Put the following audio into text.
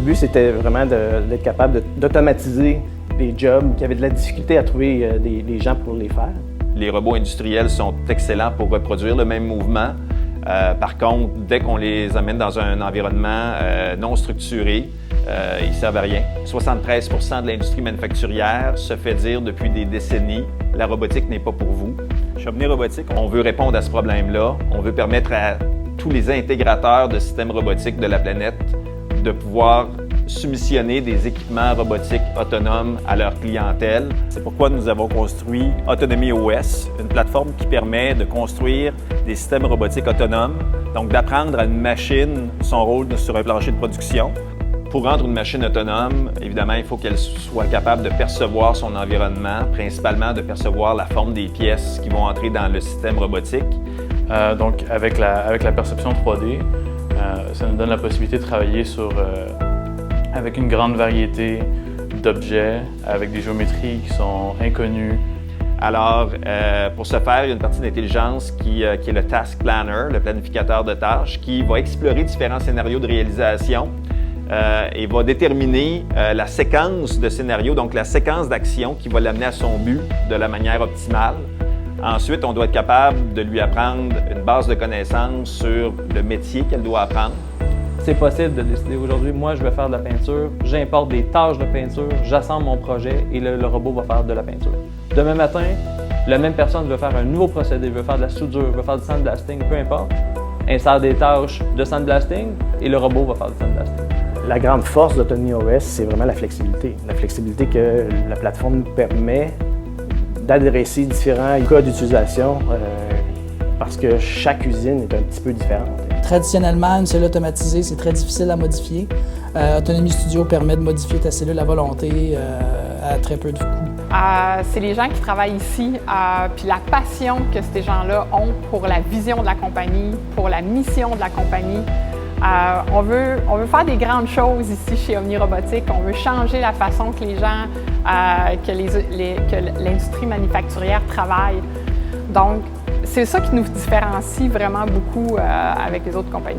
but, c'était vraiment d'être capable d'automatiser des jobs qui avaient de la difficulté à trouver des gens pour les faire. Les robots industriels sont excellents pour reproduire le même mouvement. Par contre, dès qu'on les amène dans un environnement non structuré, ils ne servent à rien. 73% de l'industrie manufacturière se fait dire depuis des décennies « la robotique n'est pas pour vous ». Chez Omni Robotique, on veut répondre à ce problème-là. On veut permettre à tous les intégrateurs de systèmes robotiques de la planète de pouvoir soumissionner des équipements robotiques autonomes à leur clientèle. C'est pourquoi nous avons construit Autonomy OS, une plateforme qui permet de construire des systèmes robotiques autonomes, donc d'apprendre à une machine son rôle sur un plancher de production. Pour rendre une machine autonome, évidemment, il faut qu'elle soit capable de percevoir son environnement, principalement de percevoir la forme des pièces qui vont entrer dans le système robotique. Donc, avec la perception 3D, ça nous donne la possibilité de travailler avec une grande variété d'objets, avec des géométries qui sont inconnues. Alors, pour ce faire, il y a une partie d'intelligence qui est le Task Planner, le planificateur de tâches, qui va explorer différents scénarios de réalisation et va déterminer la séquence de scénarios, donc la séquence d'action qui va l'amener à son but de la manière optimale. Ensuite, on doit être capable de lui apprendre une base de connaissances sur le métier qu'elle doit apprendre. C'est possible de décider aujourd'hui, moi je vais faire de la peinture, j'importe des tâches de peinture, j'assemble mon projet et le robot va faire de la peinture. Demain matin, la même personne veut faire un nouveau procédé, veut faire de la soudure, veut faire du sandblasting, peu importe, insère des tâches de sandblasting et le robot va faire du sandblasting. La grande force d'Autonomy OS, c'est vraiment la flexibilité. La flexibilité que la plateforme nous permet d'adresser différents cas d'utilisation parce que chaque usine est un petit peu différente. Traditionnellement, une cellule automatisée, c'est très difficile à modifier. Autonomy Studio permet de modifier ta cellule à volonté à très peu de coûts. C'est les gens qui travaillent ici, puis la passion que ces gens-là ont pour la vision de la compagnie, pour la mission de la compagnie. On veut faire des grandes choses ici chez Omni Robotique. On veut changer la façon que les gens, que l'industrie manufacturière travaille. Donc, c'est ça qui nous différencie vraiment beaucoup avec les autres compagnies.